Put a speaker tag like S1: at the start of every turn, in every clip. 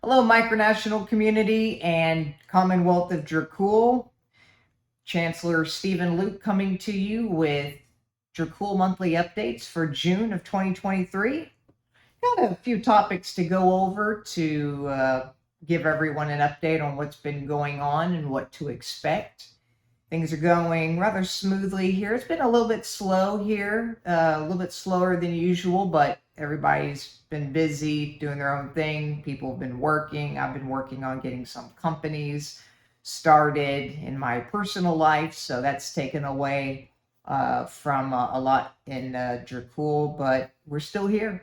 S1: Hello, micronational community and Commonwealth of Dracul. Chancellor Stephen Luke coming to you with Dracul monthly updates for June of 2023. Got a few topics to go over to give everyone an update on what's been going on and what to expect. Things are going rather smoothly here. It's been a little bit slow here, a little bit slower than usual, but everybody's been busy doing their own thing. People have been working. I've been working on getting some companies started in my personal life, so that's taken away from a lot in Dracul, but we're still here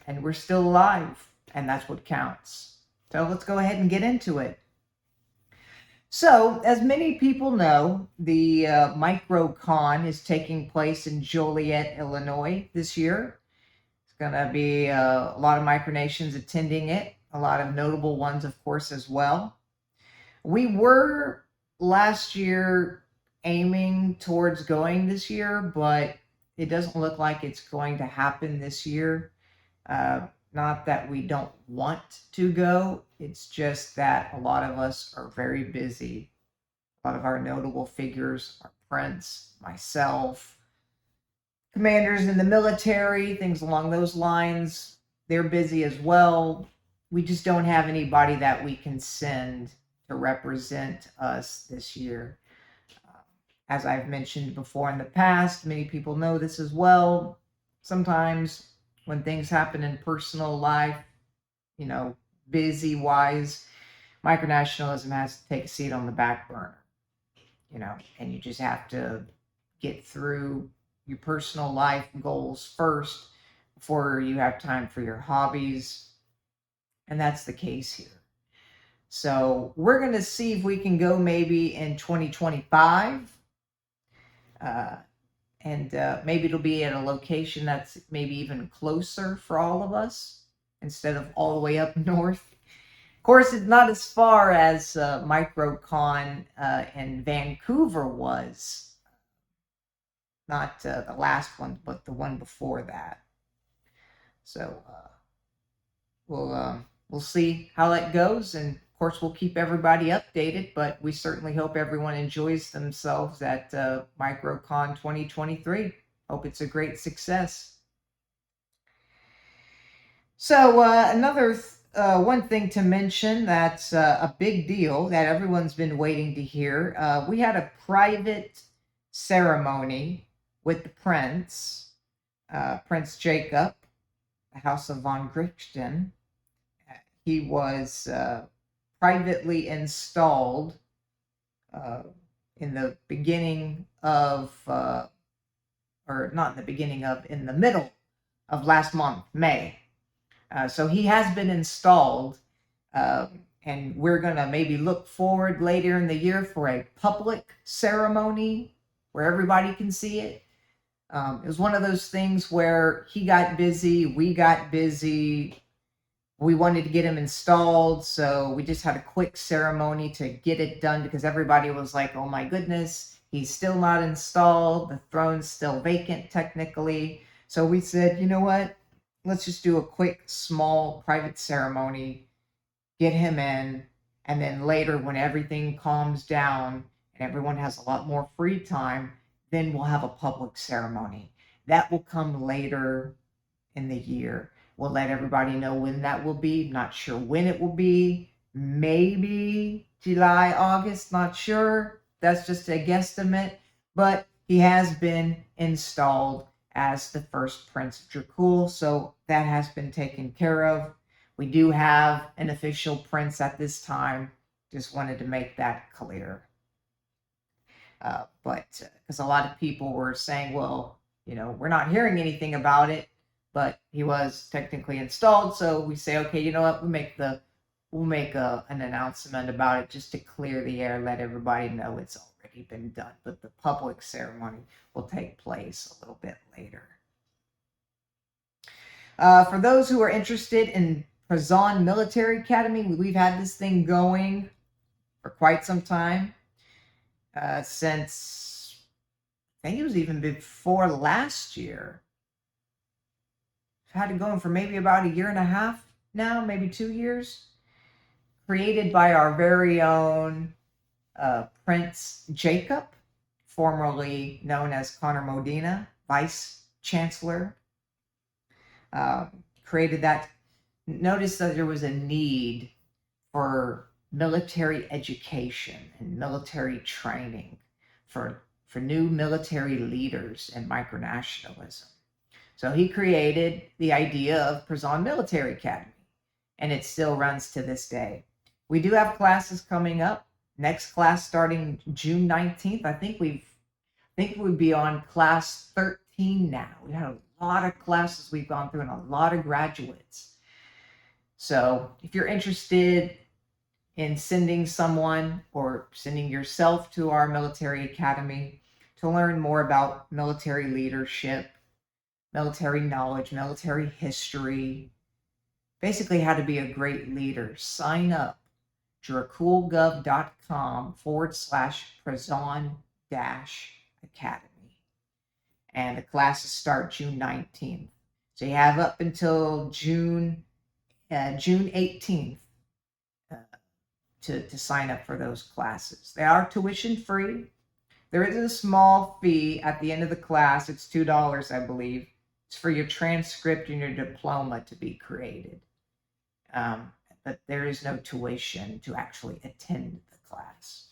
S1: and we're still alive, and that's what counts. So let's go ahead and get into it. So, as many people know, the MicroCon is taking place in Joliet, Illinois this year. It's going to be a lot of micronations attending it, a lot of notable ones, of course, as well. We were last year aiming towards going this year, but it doesn't look like it's going to happen this year. Not that we don't want to go, it's just that a lot of us are very busy. A lot of our notable figures are Prince, myself, commanders in the military, things along those lines. They're busy as well. We just don't have anybody that we can send to represent us this year. As I've mentioned before in the past, many people know this as well. Sometimes when things happen in personal life, busy wise, micronationalism has to take a seat on the back burner, and you just have to get through your personal life goals first before you have time for your hobbies. And that's the case here. So we're going to see if we can go maybe in 2025. And maybe it'll be at a location that's maybe even closer for all of us instead of all the way up north. Of course, it's not as far as MicroCon in Vancouver was. Not the last one, but the one before that. So we'll see how that goes, and of course we'll keep everybody updated. But we certainly hope everyone enjoys themselves at MicroCon 2023. Hope it's a great success. So another one thing to mention that's a big deal that everyone's been waiting to hear. We had a private ceremony with the Prince, Prince Jacob, the House of von Grichten. He was privately installed in the beginning of, or not in the beginning of, in the middle of last month, May. So he has been installed, and we're going to maybe look forward later in the year for a public ceremony where everybody can see it. It was one of those things where he got busy, we got busy, we wanted to get him installed, so we just had a quick ceremony to get it done because everybody was like, oh my goodness, he's still not installed, the throne's still vacant technically. So we said, you know what, let's just do a quick, small, private ceremony, get him in, and then later when everything calms down and everyone has a lot more free time, then we'll have a public ceremony. That will come later in the year. We'll let everybody know when that will be. Not sure when it will be. Maybe July, August, not sure. That's just a guesstimate. But he has been installed as the first Prince of Dracul, so that has been taken care of. We do have an official prince at this time. Just wanted to make that clear. But because a lot of people were saying, well, we're not hearing anything about it, but he was technically installed. So we say, okay, you know what? We'll make an announcement about it just to clear the air, let everybody know it's already been done. But the public ceremony will take place a little bit later. For those who are interested in Prazan Military Academy, we've had this thing going for quite some time. Since I think it was even before last year. I've had it going for maybe about a year and a half now, maybe 2 years. created by our very own Prince Jacob, formerly known as Connor Modena, Vice Chancellor. Created that. Noticed that there was a need for military education and military training for new military leaders and micronationalism. So he created the idea of Prison Military Academy, and it still runs to this day. We do have classes coming up. Next class starting June 19th. I think we'd be on class 13 now. We had a lot of classes we've gone through and a lot of graduates. So if you're interested in sending someone or sending yourself to our military academy to learn more about military leadership, military knowledge, military history, basically how to be a great leader, sign up draculgov.com/prison-academy. And the classes start June 19th. So you have up until June 18th to sign up for those classes. They are tuition free. There is a small fee at the end of the class. It's $2, I believe. It's for your transcript and your diploma to be created. But there is no tuition to actually attend the class.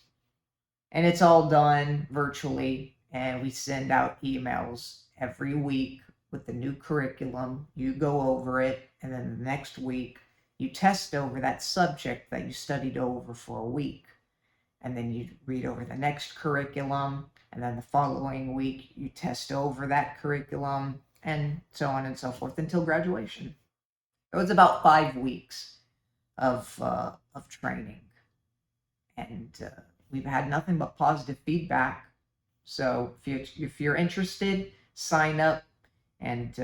S1: And it's all done virtually, and we send out emails every week with the new curriculum. You go over it, and then the next week you test over that subject that you studied over for a week. And then you read over the next curriculum, and then the following week you test over that curriculum, and so on and so forth until graduation. It was about 5 weeks of training, and we've had nothing but positive feedback. So if you're interested, sign up and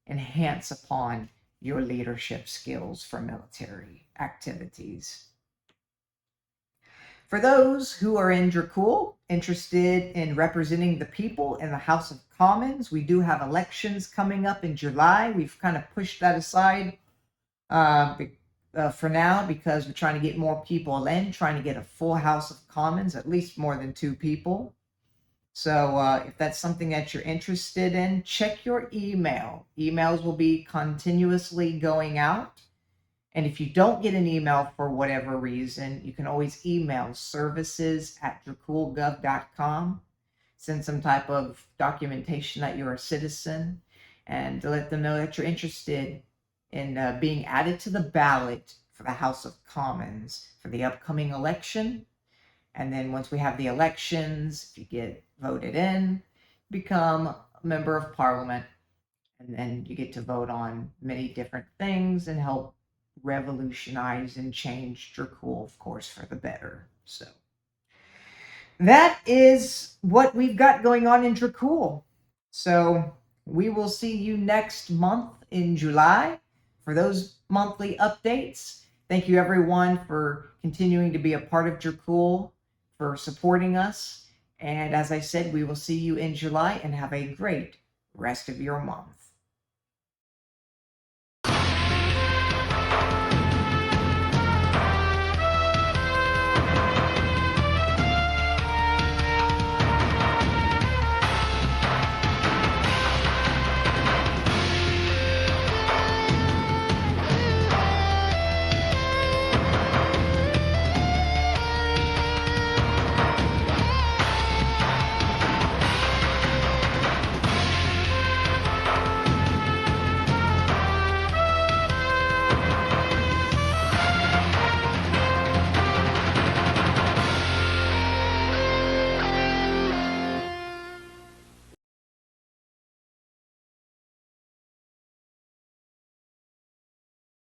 S1: enhance upon your leadership skills for military activities. For those who are in Dracul, interested in representing the people in the House of Commons, we do have elections coming up in July. We've kind of pushed that aside for now because we're trying to get more people in, trying to get a full House of Commons, at least more than 2 people. So if that's something that you're interested in, check your email. Emails will be continuously going out. And if you don't get an email for whatever reason, you can always email services@draculgov.com. Send some type of documentation that you're a citizen and to let them know that you're interested in being added to the ballot for the House of Commons for the upcoming election. And then once we have the elections, if you get voted in, become a member of Parliament. And then you get to vote on many different things and help revolutionize and change Dracul, of course, for the better. So that is what we've got going on in Dracul. So we will see you next month in July for those monthly updates. Thank you, everyone, for continuing to be a part of Dracul, for supporting us. And as I said, we will see you in July, and have a great rest of your month.